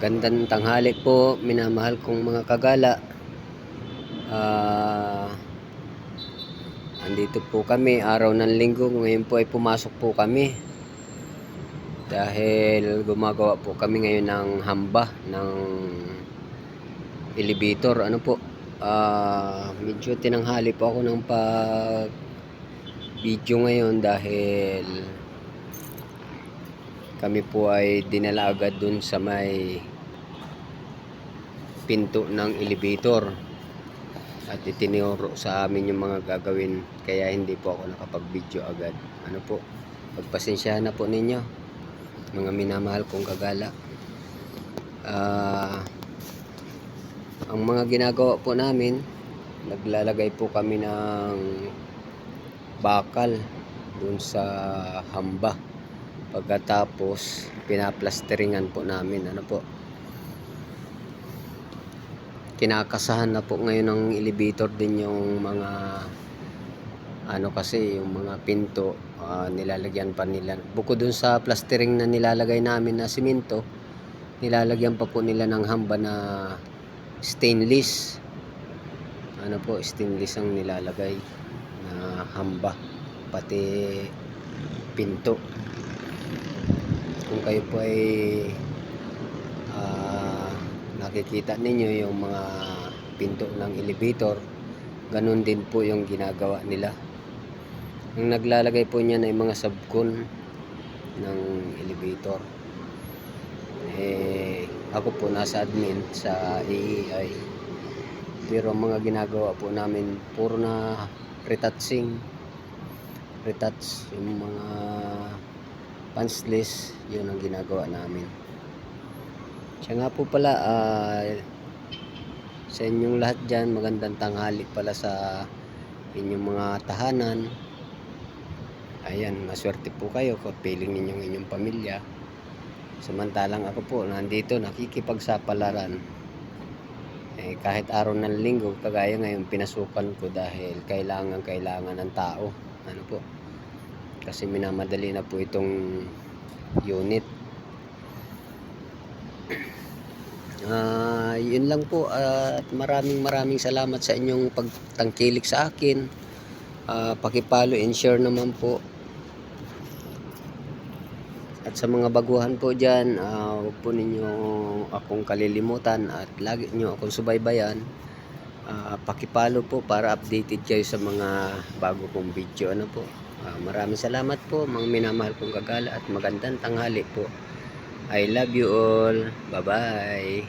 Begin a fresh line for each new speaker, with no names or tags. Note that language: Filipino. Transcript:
Magandang tanghali po, minamahal kong mga kagala. Andito po kami, araw ng linggo. Ngayon po ay pumasok po kami dahil gumagawa po kami ngayon ng hamba ng elevator. Ano po, medyo tinanghali po ako ng pag video ngayon dahil kami po ay dinala agad dun sa may pinto ng elevator at itinuro sa amin yung mga gagawin, kaya hindi po ako nakapag-video agad. Ano po, pagpasensyahan na po ninyo mga minamahal kong kagala. Ang mga ginagawa po namin, naglalagay po kami ng bakal dun sa hamba. Pagkatapos pinaplasteringan po namin. Ano po, kinakasahan na po ngayon ng elevator din yung mga kasi yung mga pinto, nilalagyan pa nila, bukod dun sa plastering na nilalagay namin na simento, nilalagyan pa po nila ng hamba na stainless. Ano po, stainless ang nilalagay na hamba, pati pinto. Kung kayo po ay nakikita ninyo yung mga pinto ng elevator, ganun din po yung ginagawa nila. Ang naglalagay po niyan ay mga subcon ng elevator. Ako po nasa admin sa AEI, pero ang mga ginagawa po namin puro na retouch, yung mga punchless, yun ang ginagawa namin. Siya nga po pala, sa inyong lahat dyan, magandang tanghali pala sa inyong mga tahanan. Ayan, maswerte po kayo kung piling ninyong inyong pamilya. Samantalang ako po nandito nakikipagsapalaran, kahit araw ng linggo, kagaya ngayon pinasukan ko dahil kailangan ng tao. Ano po, kasi minamadali na po itong unit. Yun lang po, at maraming salamat sa inyong pagtangkilik sa akin. Paki-follow and share naman po. At sa mga baguhan po dyan, huwag po ninyo akong kalilimutan at lagi nyo akong subaybayan. Paki-follow po para updated kayo sa mga bago kong video. Ano po, maraming salamat po mga minamahal kong kagala at magandang tanghali po. I love you all. Bye bye.